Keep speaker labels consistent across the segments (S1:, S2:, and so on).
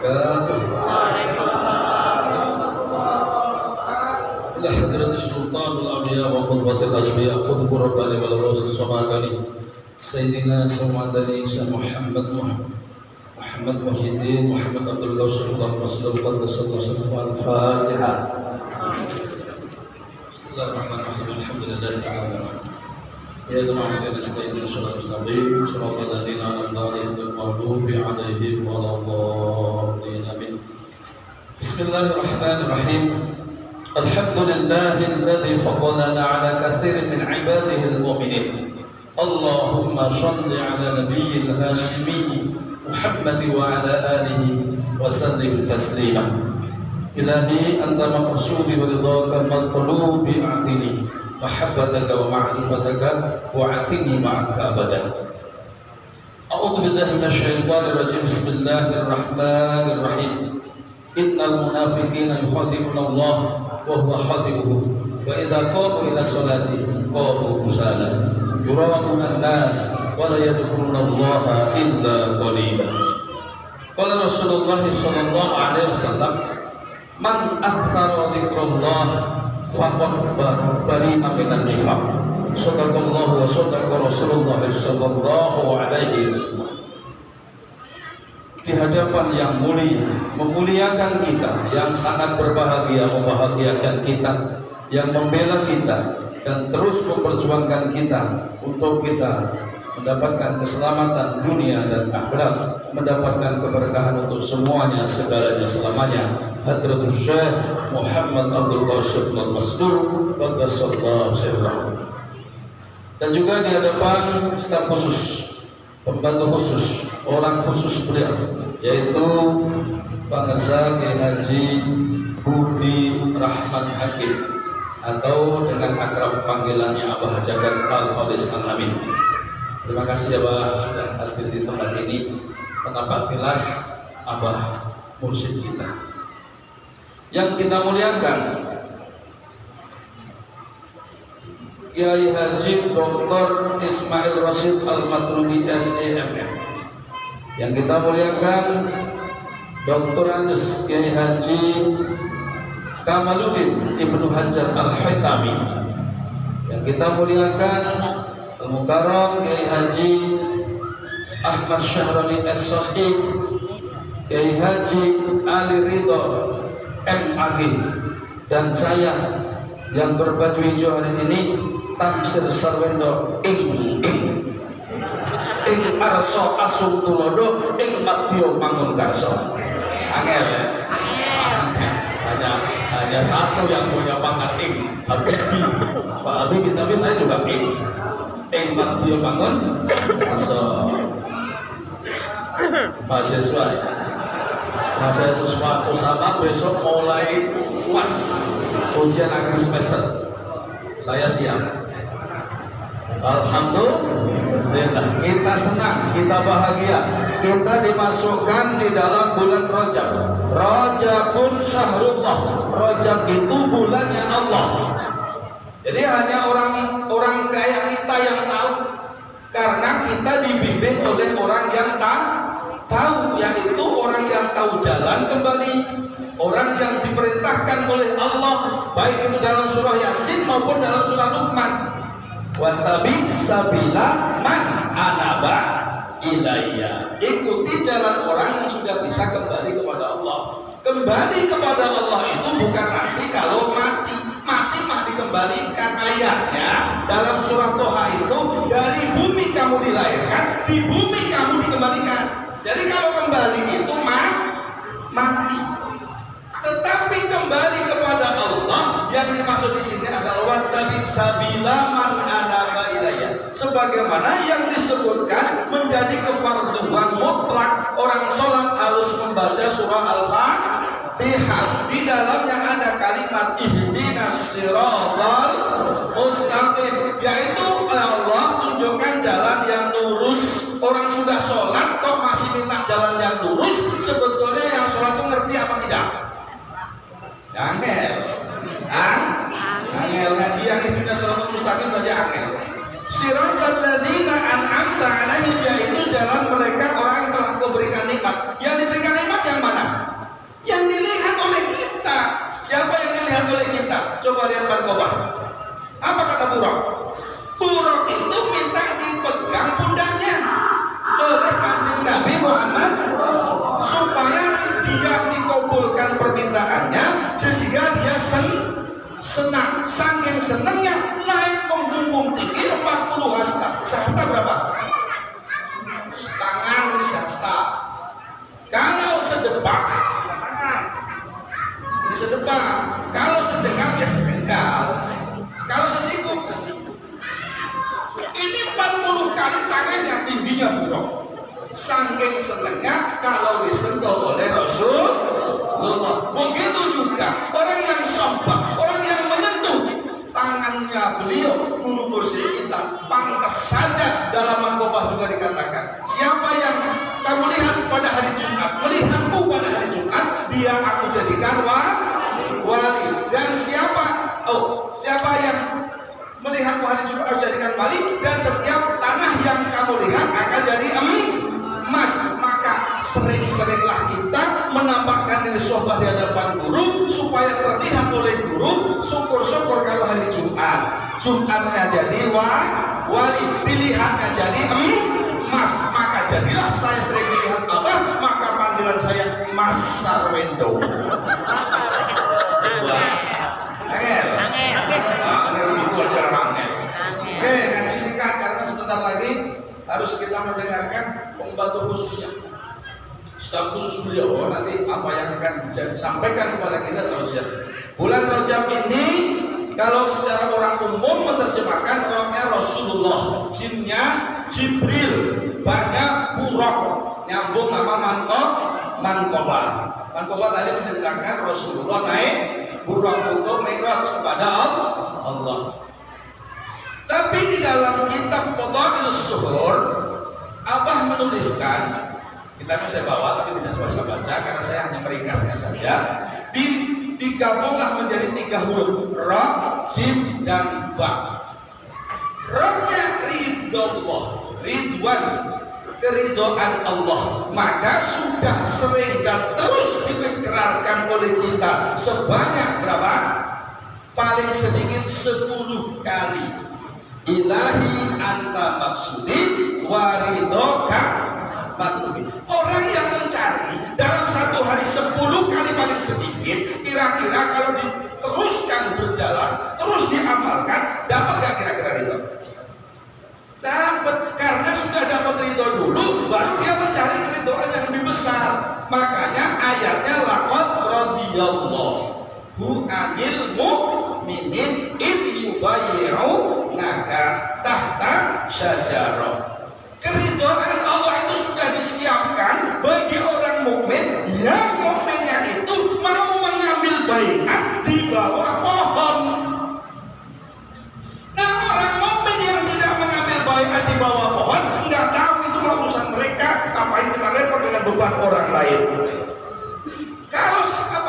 S1: wabarakatuh. Ila hadratis sultanul awliya wa qudwatil asfiya qudbur rabbani wal ghawsi samadani sayyidina samadani Syekh Muhammad Muhyiddin Muhammad Abdul Qasim Al-Masdul Qaddasallahu Subhanahu Al-Fatihah. Bismillahirrahmanirrahim. Alhamdulillahi ta'ala. Ya jamaah nasta'inu sholat mustaqim shiratal ladzina an'amta 'alaihim ghairil maghdubi 'alaihim waladdallin. Amin. Bismillahirrahmanirrahim. Alhamdulillahilladzi faddalana 'ala katsirin min 'ibadihi al-mu'minin. Allahumma shalli 'ala nabiyyil hashimi Muhammad wa 'ala alihi wa sallim taslima. Ilahi anta maqsudi wa ridhaka matlubi a'tini mahabbataka wa ma'rifataka wa a'tini ma'aka abada. A'udzu billahi minasy syaithanir rajim. Bismillahirrahmanirrahim. Innal munafiqina yukhadi'una Allah wa huwa khadi'uhum wa idza qamu ila sholati qamu kusala yura'una an-nas wa la yadhkuruna Allah illa qalila. Qala Rasulullah sallallahu alaihi wasallam, man akthara dzikrullah faqad bari'a minan nifaq. Shadaqallahu wa shadaqa Rasulullah sallallahu alaihi wasallam. Di hadapan yang mulia, memuliakan kita, yang sangat berbahagia, membahagiakan kita, yang membela kita dan terus memperjuangkan kita untuk kita mendapatkan keselamatan dunia dan akhirat, mendapatkan keberkahan untuk semuanya, segalanya, selamanya. Hadratus Syekh Muhammad Abdul Qasim Al-Masdul Qaddasallahu sirrahu. Dan juga di hadapan staf khusus, pembantu khusus, orang khusus beliau, yaitu Pak Ngesa Kiai Haji Budi Rahman Hakim, atau dengan akrab panggilannya Abah Jagat Al-Khalis Al-Amin. Terima kasih ya Abah sudah hadir di tempat ini, menapak tilas Abah mursyid kita yang kita muliakan, Kiai Haji Dr. Ismail Rashid Al-Matrudi SEMM. Yang kita muliakan Dr. Andes Kiai Haji Kamaluddin Ibnu Hajar Al-Haytami. Yang kita muliakan Al-Mukarram Kiai Haji Ahmad Syahrani S.Sosi, Kiai Haji Ali Ridho MAG, dan saya yang berbaju hijau hari ini, Tamsir Sarwendo ing arso asung tulodo ing madya mangun karso. Angel ya? Hanya satu yang punya pangkat ing, Habibi. Pak Habibi, tapi saya juga ing madya mangun karso. Mahasiswa Usama besok mulai UAS, ujian akhir semester. Saya siap. Alhamdulillah, kita senang, kita bahagia, kita dimasukkan di dalam bulan Rajab. Rajabun syahrullah, Rajab itu bulannya Allah. Jadi hanya orang kayak kita yang tahu, karena kita dibimbing oleh orang yang tahu, yaitu orang yang tahu jalan kembali, orang yang diperintahkan oleh Allah, baik itu dalam surah Yasin maupun dalam surah Luqman. Wattabi sabila man anaba ilayya. Ikuti jalan orang yang sudah bisa kembali kepada Allah. Kembali kepada Allah itu bukan arti kalau mati mah dikembalikan. Ayatnya dalam surah Toha itu, dari bumi kamu dilahirkan, di bumi kamu dikembalikan. Jadi kalau kembali itu mati. Tetapi kembali kepada Allah yang dimaksud di sini adalah wattabi sabila man anaba ilayya. Sebagaimana yang disebutkan menjadi kefarduan mutlak, orang sholat harus membaca surah Al-Fatihah. Di dalamnya ada kalimat ihdinas siratal mustaqim, yaitu Allah tunjukkan jalan yang lurus. Orang sudah sholat kok masih minta jalan yang lurus, sebetulnya yang sholat itu ngerti apa tidak? Angel, angel ngaji yang ihdinas siratal mustaqim baca angel. Siratal ladzina an'amta 'alaihim, yaitu jalan mereka orang yang telah kuberikan nikmat. Yang diberikan nikmat yang mana? hadapan Ka'bah. Apa kata Buraq? Buraq itu minta dipegang pundaknya oleh Kanjeng Nabi Muhammad supaya dia dikabulkan permintaannya, sehingga dia senang. Saking senangnya naik punggung tinggi 40 hasta. Sehasta berapa? Setengah sehasta. Kalau sedepak, ini sedepak. Kalau sejengkal ya sejengkal. Kalau sesikut. Ini 40 kali tangannya tingginya Buraq. Saking senangnya kalau disentuh oleh Rasulullah. Begitu juga orang yang sohbah, orang yang menyentuh tangannya beliau, guru mursyid kita. Pantas saja dalam Mangkobah juga dikatakan, siapa yang kamu lihat pada hari Jumat, melihatku pada hari Jumat, dia aku jadikan wali. Dan siapa yang melihatmu hari Jumat jadikan wali, dan setiap tanah yang kamu lihat akan jadi emas. Maka sering-seringlah kita menampakkan diri sohbah di hadapan guru supaya terlihat oleh guru. Syukur-syukur kalau hari Jumatnya jadi wali, dilihatnya jadi emas. Maka jadilah saya sering dilihat Abah, maka panggilan saya Mas Sarwendo. Angel itu aja angel. Oke, ngaji singkat karena sebentar lagi harus kita mendengarkan pembantu khususnya, staf khusus beliau. Nanti apa yang akan disampaikan kepada kita tausiah. Bulan Rajab ini kalau secara orang umum menerjemahkan rohnya Rasulullah, jinnya Jibril, banyak Buraq, nyambung nama Mangkobah. Mangkobah tadi menceritakan Rasulullah naik Buraq untuk mi'raj kepada Allah. Tapi di dalam kitab Fadailus Syuhur, Abah menuliskan, kitabnya saya bawa tapi tidak saya baca karena saya hanya meringkasnya saja. Digabunglah menjadi 3 huruf, Ra, Jim, dan Ba. Ra-nya ridwan, keridhaan Allah. Maka sudah sering dan terus diikrarkan oleh kita sebanyak berapa? Paling sedikit 10 kali. Ilahi anta maksudi waridoka matlubi. Orang yang mencari dalam satu hari 10 kali paling sedikit, kira-kira kalau diteruskan berjalan, terus diamalkan, dapat gak kira-kira ridho? Dapat, karena sudah dapat ridho dulu, baru dia mencari keridhaan yang lebih besar. Makanya ayatnya laqad radiyallahu anil mu'minin id yubayyi'unaka tahta syajarah. Keridhaan Allah itu sudah disiapkan bagi orang mukmin yang mukminnya itu mau mengambil baiat di bawah pohon. Nah, orang mukmin yang tidak mengambil baiat di bawah pohon, nggak tahu itu urusan mereka. Ngapain kita repot dengan beban orang lain? Kalau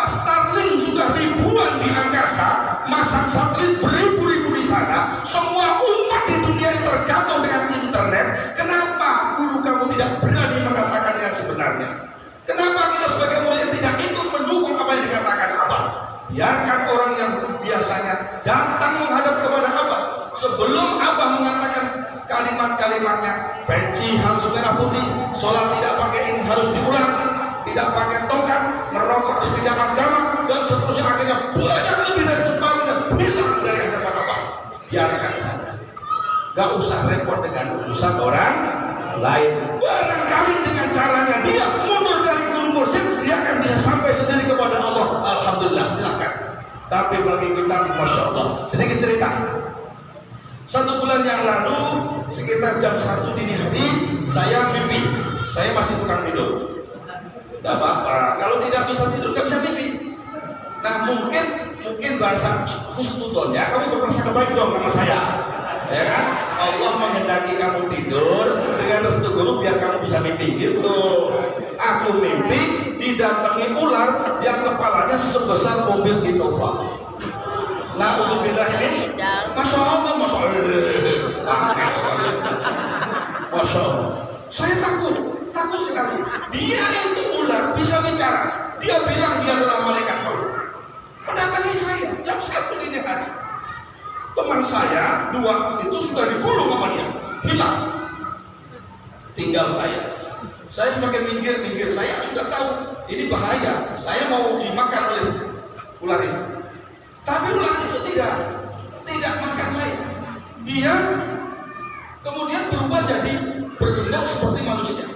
S1: Starlink sudah ribuan di angkasa, masang satelit beribu-ribu di sana, semua umat di dunia ini terjatuh dengan internet. Kenapa guru kamu tidak berani mengatakan yang sebenarnya? Kenapa kita sebagai murid tidak ikut mendukung apa yang dikatakan Abah? Biarkan orang yang biasanya datang menghadap kepada Abah, sebelum Abah mengatakan kalimat-kalimatnya, peci harus merah putih, sholat tidak pakai ini harus diulang, tidak pakai tongkat, merokok harus tidak agama, dan seterusnya. Akhirnya banyak lebih dari separuhnya hilang dari hadapan Abah. Biarkan saja, gak usah repot dengan urusan orang lain. Barangkali dengan caranya dia mundur dari guru mursyid, dia akan bisa sampai sendiri kepada Allah. Alhamdulillah, silahkan. Tapi bagi kita, Masya Allah, sedikit cerita. 1 bulan yang lalu, sekitar jam 1 dini hari, saya mimpi. Saya masih tukang tidur. Tidak apa-apa, kalau tidak bisa tidur, gak bisa mimpi. Nah, mungkin bahasa husnudonnya, kamu berprasangka baik dong sama saya, ya kan? Allah menghendaki kamu tidur dengan restu guru biar kamu bisa mimpi gitu. Aku mimpi didatangi ular yang kepalanya sebesar mobil Innova. Nah, untuk bilang ini, Masya Allah, Masya Allah. Saya takut sekali. Dia itu ular bisa bicara. Dia bilang dia adalah malaikat maut. Mendatangi saya jam 1 dini hari. Teman saya 2 itu sudah digulung sama dia, hilang. Tinggal saya semakin minggir, saya sudah tahu ini bahaya, saya mau dimakan oleh ular itu. Tapi ular itu tidak makan saya. Dia kemudian berubah jadi berbentuk seperti manusia.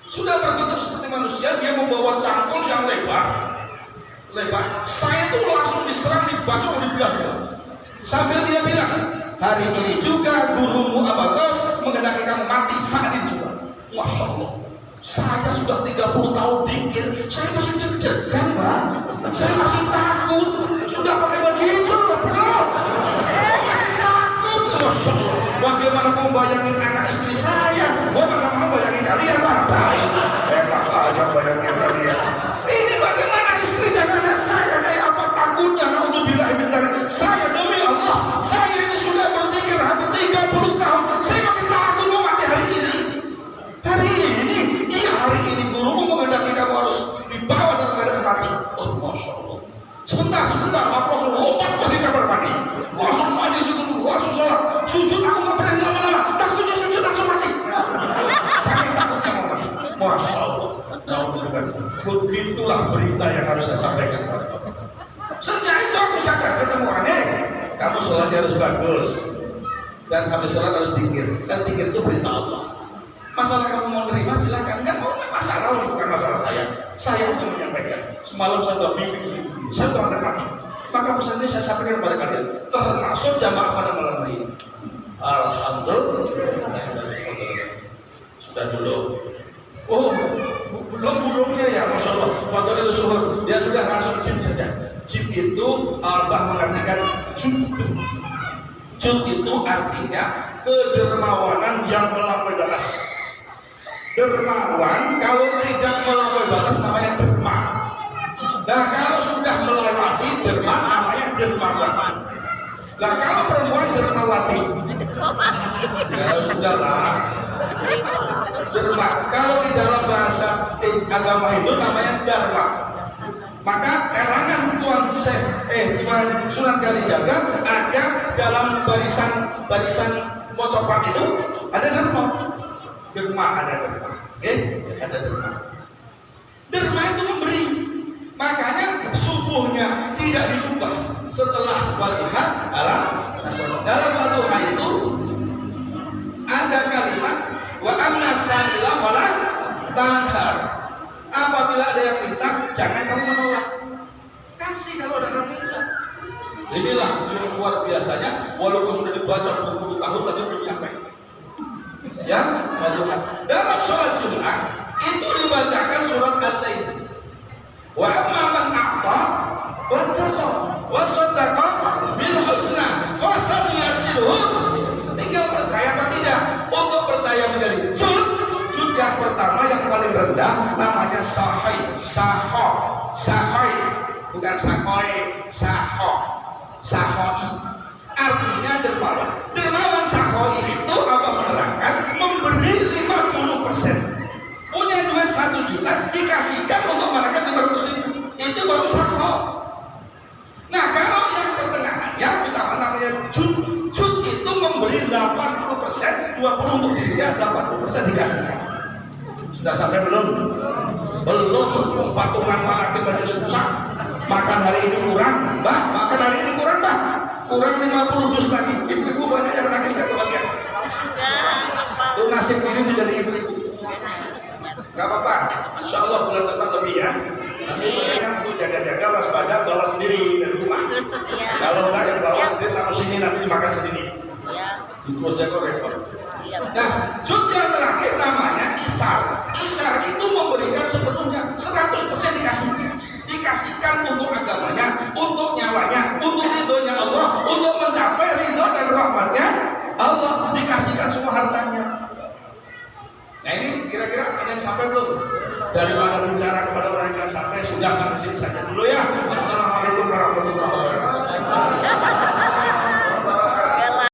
S1: Sudah berbentuk seperti manusia, dia membawa cangkul yang lebar. Saya itu langsung diserang, dibacok, dibelah-belah. Sambil dia bilang, hari ini juga gurumu Abagus menghendaki kamu mati saat ini juga. Masya Allah, saya sudah 30 tahun pikir, saya masih deg-degan, Mbak. Saya masih takut. Sudah pakai baju hijau, bro. Masih takut. Masya Allah, bagaimana kamu bayangin anak istri saya? Mana mau bayangin kalian lah. Baik, enak aja bayangin kalian. Ini bagaimana istri dan anak saya kayak apa takutnya? Naudzubillah min dzalik. Saya demi Allah, saya ini sudah berpikir hampir 30 tahun, saya masih takut mau mati hari ini. Hari ini gurumu menghendaki kamu harus dibawa dalam keadaan mati. Oh, Masya Allah. Sebentar, aku langsung lompat pergi kamar mandi. Langsung mandi juga dulu, langsung sholat. Sujud aku nggak berani lama-lama. Takutnya sujud langsung mati. Saking takutnya mau mati. Masya Allah. Begitulah berita yang harus saya sampaikan. Sejak itu aku sadar ketemu orang, kamu sholatnya harus bagus. Dan habis sholat harus zikir. Dan zikir itu perintah Allah. Masalah kamu mau nerima silahkan, enggak masalah, bukan masalah saya untuk menyampaikan. Semalam saya sudah mimpi, saya sudah akan mati. Maka pesan ini saya sampaikan kepada kalian, termasuk jamaah pada malam hari ini. Alhamdulillah. Sudah dulu. Oh, belumnya ya, Masya Allah. Waktu itu suhur, dia sudah langsung jim saja. Jim itu Al-Bah mengartikan jud. Jud itu artinya kedermawanan yang melampaui batas. Dermawan kalau tidak melampaui batas namanya derma. Nah, kalau sudah melewati derma namanya dermawan. Nah, kalau perempuan dermawati, ya sudahlah. Derma. Kalau di dalam bahasa agama Hindu namanya dharma. Maka karangan Tuan Sunan Kalijaga ada dalam barisan mocopat itu ada derma. Ada derma. Ada derma. Derma itu memberi. Makanya subuhnya tidak diubah setelah wadduha alam nasional. Dalam wadduha itu ada kalimat wa amma sa'ila fala tanhar. Apabila ada yang minta, jangan kamu menolak. Kasih kalau ada yang minta. Inilah yang luar biasanya, walaupun sudah dibaca berpuluh tahun tapi belum nyampe. Ya, dalam sholat Jumat itu dibacakan surat Al-Taib. Wa amma man a'ta wa taqa wa saddaqa bil husna fasanuyassiruhu. Tinggal percaya apa tidak. Untuk percaya menjadi jud yang pertama yang paling rendah namanya sahih, bukan sahoi, sahoi. Artinya dermawan. Dermawan sahoi itu apa menerangkan memberi 50%. Punya duit 1 juta dikasihkan untuk makan 500.000. Itu baru sahoi. Nah, kalau yang pertengahannya utama namanya jud itu memberi 80%, 20 untuk dirinya, 80% dikasihkan. Sudah sampai belum? Belum. Patungan manakib aja susah. Makan hari ini kurang, makan hari ini kurang, kurang 50 dus lagi. Ibu-ibu banyak yang nangis gak kebagian. Itu nasib diri menjadi ibu-ibu. Gak apa-apa, insya Allah bulan depan lebih ya. Nanti makanya untuk jaga-jaga waspada bawa sendiri dari rumah. Kalau enggak yang bawa sendiri taruh sini nanti dimakan sendiri. Itu aja kok repot. Nah, jud yang terakhir namanya isar. Isar itu memberikan sepenuhnya 100% dikasihkan untuk agamanya, untuk nyawanya, untuk ridhonya Allah, untuk mencapai ridho dan rahmatnya Allah, dikasihkan semua hartanya. Nah, ini kira-kira ada yang sampai belum? Daripada bicara kepada orang yang sampai, sudah sampai sini saja dulu ya. Assalamualaikum warahmatullahi wabarakatuh.